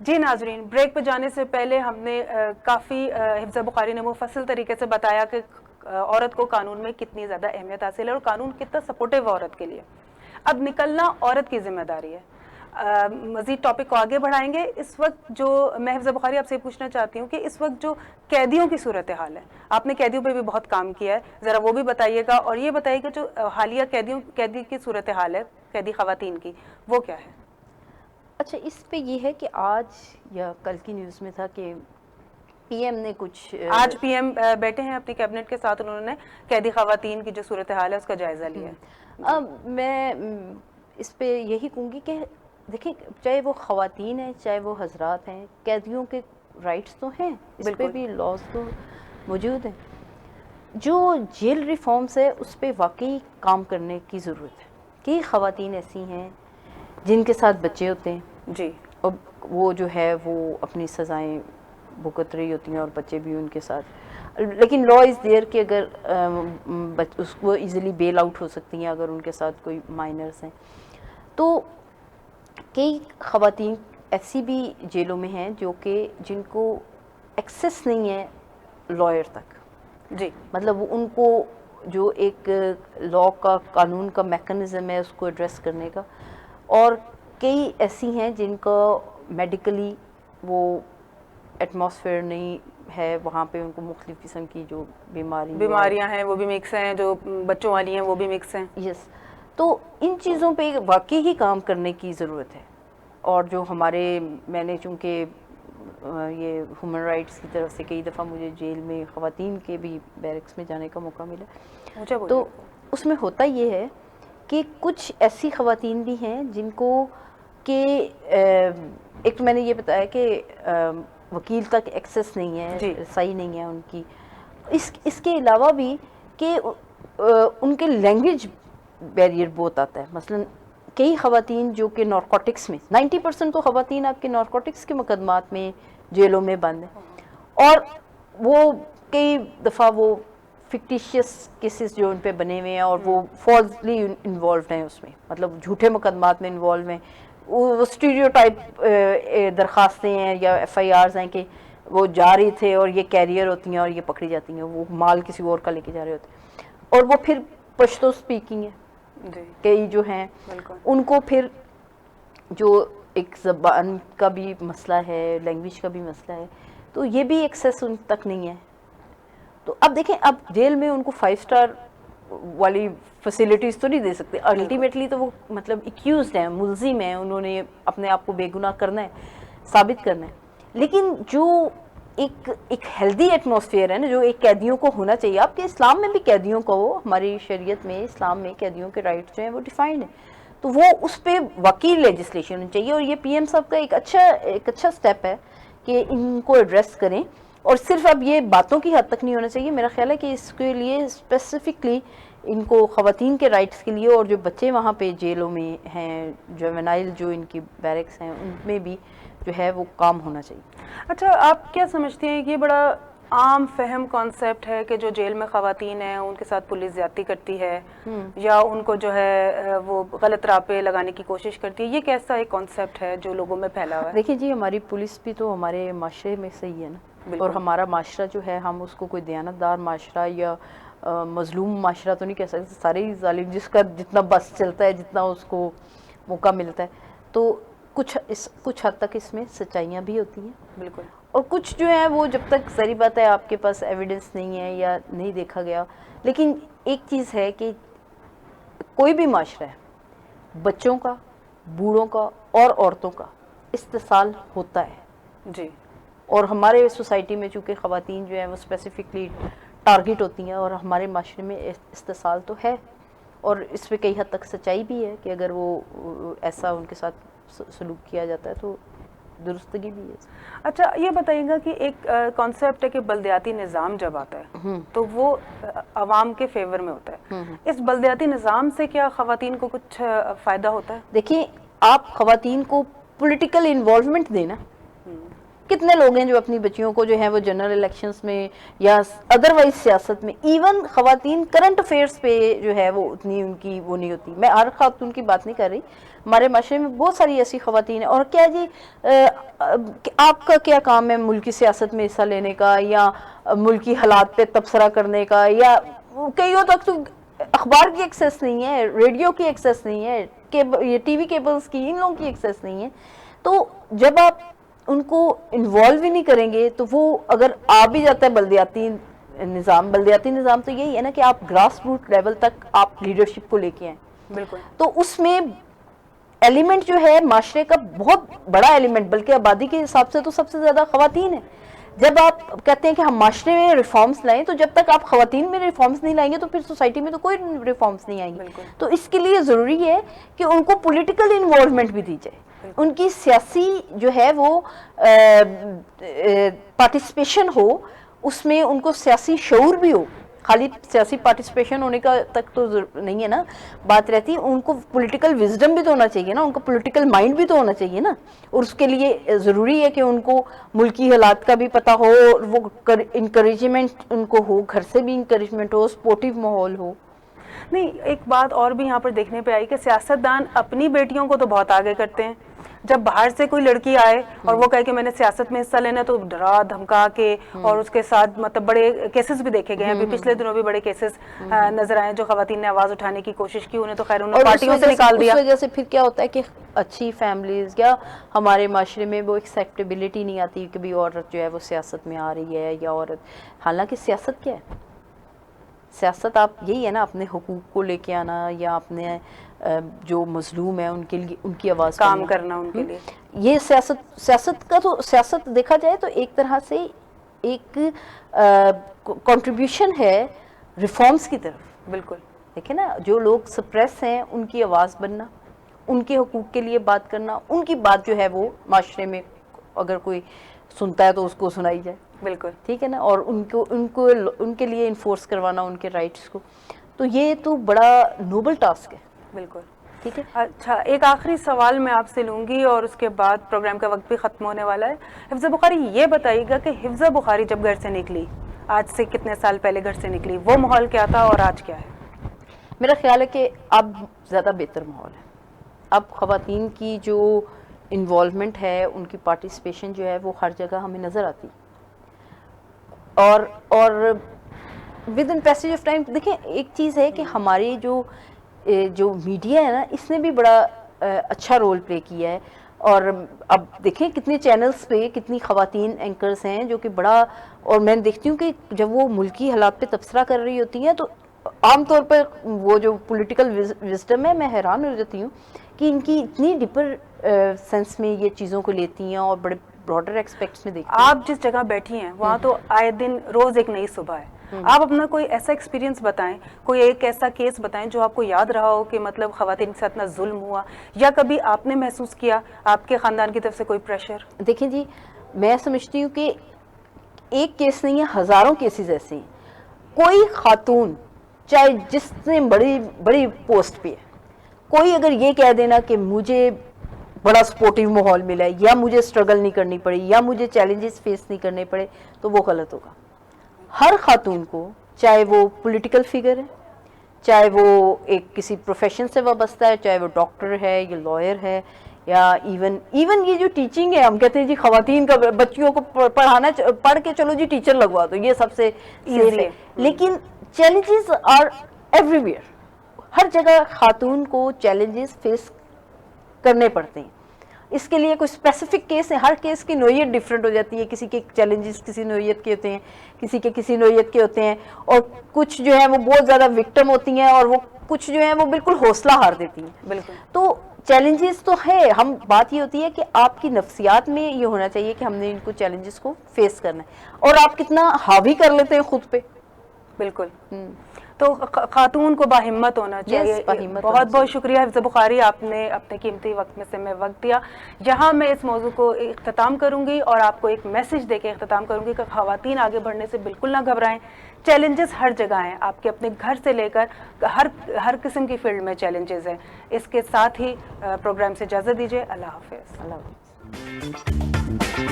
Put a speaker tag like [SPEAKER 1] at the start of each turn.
[SPEAKER 1] جی ناظرین، بریک پہ جانے سے پہلے ہم نے کافی حفظ بخاری نے مفصل طریقے سے بتایا کہ عورت کو قانون میں کتنی زیادہ اہمیت حاصل ہے اور قانون کتنا سپورٹیو ہے عورت کے لیے. اب نکلنا عورت کی ذمہ داری ہے. مزید ٹاپک کو آگے بڑھائیں گے. اس وقت جو میں حفظ بخاری آپ سے پوچھنا چاہتی ہوں کہ اس وقت جو قیدیوں کی صورتحال ہے، آپ نے قیدیوں پہ بھی بہت کام کیا ہے، ذرا وہ بھی بتائیے گا، اور یہ بتائیے کہ جو حالیہ قیدی کی صورتحال ہے قیدی خواتین کی، وہ کیا ہے؟
[SPEAKER 2] اچھا، اس پہ یہ ہے کہ آج یا کل کی نیوز میں تھا کہ پی ایم نے کچھ
[SPEAKER 1] آج پی ایم بیٹھے ہیں اپنی کیبنٹ کے ساتھ، انہوں نے قیدی خواتین کی جو صورتحال ہے اس کا جائزہ لیا ہے.
[SPEAKER 2] میں اس پہ یہی کہوں گی کہ دیکھیں، چاہے وہ خواتین ہیں چاہے وہ حضرات ہیں، قیدیوں کے رائٹس تو ہیں، اس پہ بھی لاز تو موجود ہیں. جو جیل ریفارمز ہے اس پہ واقعی کام کرنے کی ضرورت ہے. کہ خواتین ایسی ہیں جن کے ساتھ بچے ہوتے ہیں،
[SPEAKER 1] جی،
[SPEAKER 2] اور وہ جو ہے وہ اپنی سزائیں بھگت رہی ہوتی ہیں اور بچے بھی ان کے ساتھ، لیکن لا از دیئر کہ اگر اس کو ایزیلی بیل آؤٹ ہو سکتی ہیں اگر ان کے ساتھ کوئی مائنرز ہیں. تو کئی خواتین ایسی بھی جیلوں میں ہیں جو کہ جن کو ایکسیس نہیں ہے لائر تک.
[SPEAKER 1] جی،
[SPEAKER 2] مطلب ان کو جو ایک لا کا قانون کا میکنزم ہے اس کو ایڈریس کرنے کا، اور کئی ایسی ہیں جن کا میڈیکلی وہ ایٹماسفیئر نہیں ہے وہاں پہ، ان کو مختلف قسم کی جو
[SPEAKER 1] بیماریاں ہیں وہ بھی مکس ہیں، جو بچوں والی ہیں وہ بھی مکس ہیں.
[SPEAKER 2] یس. تو ان چیزوں پہ واقعی ہی کام کرنے کی ضرورت ہے. اور جو ہمارے، میں نے چونکہ یہ ہیومن رائٹس کی طرف سے کئی دفعہ مجھے جیل میں خواتین کے بھی بیرکس میں جانے کا موقع ملا، تو اس میں ہوتا یہ ہے کہ کچھ ایسی خواتین بھی ہیں جن کو کہ ایک تو میں نے یہ بتایا کہ وکیل تک ایکسیس نہیں ہے، رسائی نہیں ہے ان کی. اس کے علاوہ بھی کہ ان کے لینگویج بیریئر بہت آتا ہے. مثلا کئی خواتین جو کہ نارکوٹکس میں 90% تو خواتین آپ کے نارکوٹکس کے مقدمات میں جیلوں میں بند ہیں، اور وہ کئی دفعہ وہ فکٹیشیس کیسز جو ان پہ بنے ہوئے ہیں اور وہ فالسلی انوالوڈ ہیں اس میں، مطلب جھوٹے مقدمات میں انوالو ہیں. وہ اسٹیریوٹائپ درخواستیں ہیں یا ایف آئی آرز ہیں کہ وہ جا رہے تھے اور یہ کیریئر ہوتی ہیں اور یہ پکڑی جاتی ہیں، وہ مال کسی اور کا لے کے جا رہے ہوتے ہیں. اور وہ پھر پشتو اسپیکنگ ہے، کئی جو ہیں ان کو پھر جو ایک زبان کا بھی مسئلہ ہے، لینگویج کا بھی مسئلہ ہے، تو یہ بھی ایکسیس ان تک نہیں ہے. تو اب دیکھیں، اب جیل میں ان کو 5 اسٹار والی فیسلٹیز تو نہیں دے سکتے. الٹیمیٹلی تو وہ مطلب ایکیوزڈ ہیں، ملزم ہیں، انہوں نے اپنے آپ کو بے گناہ کرنا ہے، ثابت کرنا ہے. لیکن جو ایک ہیلدی ایٹماسفیئر ہے نا، جو ایک قیدیوں کو ہونا چاہیے، آپ کے اسلام میں بھی قیدیوں کو، ہماری شریعت میں اسلام میں قیدیوں کے رائٹس جو ہیں وہ ڈیفائنڈ ہیں، تو وہ اس پہ واقعی لیجسلیشن ہونی چاہیے. اور یہ پی ایم صاحب کا ایک اچھا سٹیپ ہے کہ ان کو ایڈریس کریں. اور صرف اب یہ باتوں کی حد تک نہیں ہونا چاہیے، میرا خیال ہے کہ اس کے لیے اسپیسیفکلی ان کو خواتین کے رائٹس کے لیے، اور جو بچے وہاں پہ جیلوں میں ہیں، جوینائل جو ان کی بیرکس ہیں، ان میں بھی جو ہے وہ کام ہونا چاہیے.
[SPEAKER 1] اچھا، آپ کیا سمجھتے ہیں کہ یہ بڑا عام فہم کانسیپٹ ہے کہ جو جیل میں خواتین ہیں ان کے ساتھ پولیس زیادتی کرتی ہے یا ان کو جو ہے وہ غلط راہ پہ لگانے کی کوشش کرتی ہے، یہ کیسا ایک کانسیپٹ ہے جو لوگوں میں پھیلا ہوا ہے؟
[SPEAKER 2] دیکھیے جی، ہماری پولیس بھی تو ہمارے معاشرے میں سے ہی ہے نا، اور ہمارا معاشرہ جو ہے، ہم اس کو کوئی دیانتدار معاشرہ یا مظلوم معاشرہ تو نہیں کہہ سکتے. سارے ہی ظالم، جس کا جتنا بس چلتا ہے، جتنا اس کو موقع ملتا ہے. تو کچھ حد تک اس میں سچائیاں بھی ہوتی ہیں،
[SPEAKER 1] بالکل.
[SPEAKER 2] اور کچھ جو ہے وہ جب تک ظاہری بات ہے آپ کے پاس ایویڈنس نہیں ہے یا نہیں دیکھا گیا. لیکن ایک چیز ہے کہ کوئی بھی معاشرہ ہے، بچوں کا، بوڑھوں کا اور عورتوں کا استحصال ہوتا ہے.
[SPEAKER 1] جی.
[SPEAKER 2] اور ہمارے سوسائٹی میں چونکہ خواتین جو ہیں وہ اسپیسیفکلی ٹارگٹ ہوتی ہیں، اور ہمارے معاشرے میں استحصال تو ہے، اور اس پہ کئی حد تک سچائی بھی ہے کہ اگر وہ ایسا ان کے ساتھ سلوک کیا جاتا ہے تو درستگی بھی ہے.
[SPEAKER 1] اچھا، یہ بتائیے گا کہ ایک کانسیپٹ ہے کہ بلدیاتی نظام جب آتا ہے تو وہ عوام کے فیور میں ہوتا ہے. اس بلدیاتی نظام سے کیا خواتین کو کچھ فائدہ ہوتا ہے؟
[SPEAKER 2] دیکھیں، آپ خواتین کو پولیٹیکل انوالومنٹ دینا، کتنے لوگ ہیں جو اپنی بچیوں کو جو ہے وہ جنرل الیکشنز میں یا ادروائز سیاست میں، ایون خواتین کرنٹ افیئرس پہ جو ہے وہ اتنی ان کی وہ نہیں ہوتی. میں ہر خاتون کی بات نہیں کر رہی، ہمارے معاشرے میں بہت ساری ایسی خواتین ہیں. اور کیا جی آپ کا کیا کام ہے ملکی سیاست میں حصہ لینے کا، یا ملکی حالات پہ تبصرہ کرنے کا، یا کئیوں تک تو اخبار کی ایکسیس نہیں ہے، ریڈیو کی ایکسیس نہیں ہے، یہ ٹی وی کیبلز کی، ان لوگوں کی ایکسیس نہیں ہے. تو جب آپ ان کو انوالو ہی نہیں کریں گے تو وہ اگر آ بھی جاتا ہے بلدیاتی نظام تو یہی ہے نا کہ آپ گراس روٹ لیول تک آپ لیڈرشپ کو لے کے آئیں.
[SPEAKER 1] بالکل.
[SPEAKER 2] تو اس میں ایلیمنٹ جو ہے معاشرے کا بہت بڑا ایلیمنٹ، بلکہ آبادی کے حساب سے تو سب سے زیادہ خواتین ہیں. جب آپ کہتے ہیں کہ ہم معاشرے میں ریفارمز لائیں، تو جب تک آپ خواتین میں ریفارمز نہیں لائیں گے تو پھر سوسائٹی میں تو کوئی ریفارمز نہیں آئیں گی. تو اس کے لیے ضروری ہے کہ ان کو پولیٹیکل انوالومنٹ بھی دی جائے، ان کی سیاسی جو ہے وہ پارٹیسپیشن ہو، اس میں ان کو سیاسی شعور بھی ہو. خالی سیاسی پارٹیسپیشن ہونے کا تک تو نہیں ہے نا بات رہتی، ان کو پولیٹیکل وزڈم بھی تو ہونا چاہیے نا، ان کو پولیٹیکل مائنڈ بھی تو ہونا چاہیے نا. اور اس کے لیے ضروری ہے کہ ان کو ملکی حالات کا بھی پتہ ہو، اور وہ انکریجمنٹ ان کو ہو، گھر سے بھی انکریجمنٹ ہو، سپورٹیو ماحول ہو.
[SPEAKER 1] نہیں، ایک بات اور بھی یہاں پر دیکھنے پہ آئی کہ سیاستدان اپنی بیٹیوں کو تو بہت آگے کرتے ہیں. جب باہر سے کوئی لڑکی آئے اور وہ کہے کہ میں نے سیاست میں حصہ لینا، تو ڈرا دھمکا کے اور اس کے ساتھ مطلب بڑے کیسز بھی دیکھے گئے ہیں. ابھی پچھلے دنوں بھی بڑے کیسز نظر آئے جو خواتین نے آواز اٹھانے کی کوشش کی، انہیں تو خیر انہوں نے پارٹیوں سے نکال دیا.
[SPEAKER 2] اس وجہ سے پھر کیا ہوتا ہے کہ اچھی فیملیز یا ہمارے معاشرے میں وہ ایکسیپٹیبلٹی نہیں آتی کہ بھی عورت جو ہے وہ سیاست میں آ رہی ہے یا عورت. حالانکہ سیاست کیا ہے؟ سیاست آپ یہی ہے نا، اپنے حقوق کو لے کے آنا یا اپنے جو مظلوم ہیں ان کے لیے ان کی آواز
[SPEAKER 1] کام کرنا ان کے لیے.
[SPEAKER 2] یہ سیاست کا تو سیاست دیکھا جائے تو ایک طرح سے ایک کنٹریبیوشن ہے ریفارمز کی طرف.
[SPEAKER 1] بالکل.
[SPEAKER 2] دیکھیں نا، جو لوگ سپریس ہیں ان کی آواز بننا، ان کے حقوق کے لیے بات کرنا، ان کی بات جو ہے وہ معاشرے میں اگر کوئی سنتا ہے تو اس کو سنائی جائے.
[SPEAKER 1] بالکل.
[SPEAKER 2] ٹھیک ہے نا، اور ان کے لیے انفورس کروانا ان کے رائٹس کو. تو یہ تو بڑا نوبل ٹاسک ہے.
[SPEAKER 1] بالکل.
[SPEAKER 2] ٹھیک ہے.
[SPEAKER 1] اچھا، ایک آخری سوال میں آپ سے لوں گی اور اس کے بعد پروگرام کا وقت بھی ختم ہونے والا ہے. حفظہ بخاری، یہ بتائیے گا کہ حفظہ بخاری جب گھر سے نکلی، آج سے کتنے سال پہلے گھر سے نکلی، وہ ماحول کیا تھا اور آج کیا ہے؟
[SPEAKER 2] میرا خیال ہے کہ اب زیادہ بہتر ماحول ہے. اب خواتین کی جو انوالومنٹ ہے، ان کی پارٹیسپیشن جو ہے وہ ہر جگہ ہمیں نظر آتی. اور with in passage of time دیکھیں، ایک چیز ہے کہ ہماری جو میڈیا ہے نا، اس نے بھی بڑا اچھا رول پلے کیا ہے. اور اب دیکھیں کتنے چینلز پہ کتنی خواتین اینکرز ہیں جو کہ بڑا، اور میں دیکھتی ہوں کہ جب وہ ملکی حالات پہ تبصرہ کر رہی ہوتی ہیں تو عام طور پر وہ جو پولیٹیکل وزڈم ہے، میں حیران ہو جاتی ہوں کہ ان کی اتنی ڈیپر سینس میں یہ چیزوں کو لیتی ہیں اور بڑے براڈر ایکسپیکٹس میں دیکھتی ہیں.
[SPEAKER 1] آپ جس جگہ بیٹھی ہیں وہاں تو آئے دن روز ایک نئی صبح ہے. آپ اپنا کوئی ایسا ایکسپیرینس بتائیں، کوئی ایک ایسا کیس بتائیں جو آپ کو یاد رہا ہو کہ مطلب خواتین کے ساتھ اتنا ظلم ہوا، یا کبھی آپ نے محسوس کیا آپ کے خاندان کی طرف سے کوئی پریشر.
[SPEAKER 2] دیکھیں جی، میں سمجھتی ہوں کہ ایک کیس نہیں ہے، ہزاروں کیسز ایسے ہیں. کوئی خاتون چاہے جس نے بڑی پوسٹ پہ ہے، کوئی اگر یہ کہہ دینا کہ مجھے بڑا سپورٹیو ماحول ملا ہے، یا مجھے اسٹرگل نہیں کرنی پڑی، یا مجھے چیلنجز فیس نہیں کرنے پڑے، تو وہ غلط ہوگا. ہر خاتون کو، چاہے وہ پولیٹیکل فگر ہے، چاہے وہ ایک کسی پروفیشن سے وابستہ ہے، چاہے وہ ڈاکٹر ہے یا لائر ہے، یا ایون یہ جو ٹیچنگ ہے، ہم کہتے ہیں جی خواتین کا بچیوں کو پڑھانا، پڑھ کے چلو جی ٹیچر لگوا دو، یہ سب سے ایزی ہے. لیکن چیلنجز آر ایوری ویئر. ہر جگہ خاتون کو چیلنجز فیس کرنے پڑتے ہیں. اس کے لیے کوئی اسپیسیفک کیس ہے، ہر کیس کی نوعیت ڈفرینٹ ہو جاتی ہے. کسی کے چیلنجز کسی نوعیت کے ہوتے ہیں، کسی نوعیت کے ہوتے ہیں، اور کچھ جو ہیں وہ بہت زیادہ وکٹم ہوتی ہیں، اور وہ کچھ جو ہیں وہ بالکل حوصلہ ہار دیتی ہیں.
[SPEAKER 1] بالکل.
[SPEAKER 2] تو چیلنجز تو ہے، ہم بات یہ ہوتی ہے کہ آپ کی نفسیات میں یہ ہونا چاہیے کہ ہم نے ان کو چیلنجز کو فیس کرنا ہے، اور آپ کتنا حاوی کر لیتے ہیں خود پہ.
[SPEAKER 1] بالکل. تو خاتون کو باہمت ہونا چاہیے. بہت بہت شکریہ حفظہ بخاری، آپ نے اپنے قیمتی وقت میں سے میں وقت دیا. یہاں میں اس موضوع کو اختتام کروں گی اور آپ کو ایک میسج دے کے اختتام کروں گی کہ خواتین آگے بڑھنے سے بالکل نہ گھبرائیں. چیلنجز ہر جگہ ہیں، آپ کے اپنے گھر سے لے کر ہر قسم کی فیلڈ میں چیلنجز ہیں. اس کے ساتھ ہی پروگرام سے اجازت دیجیے. اللہ حافظ.
[SPEAKER 2] اللہ حافظ.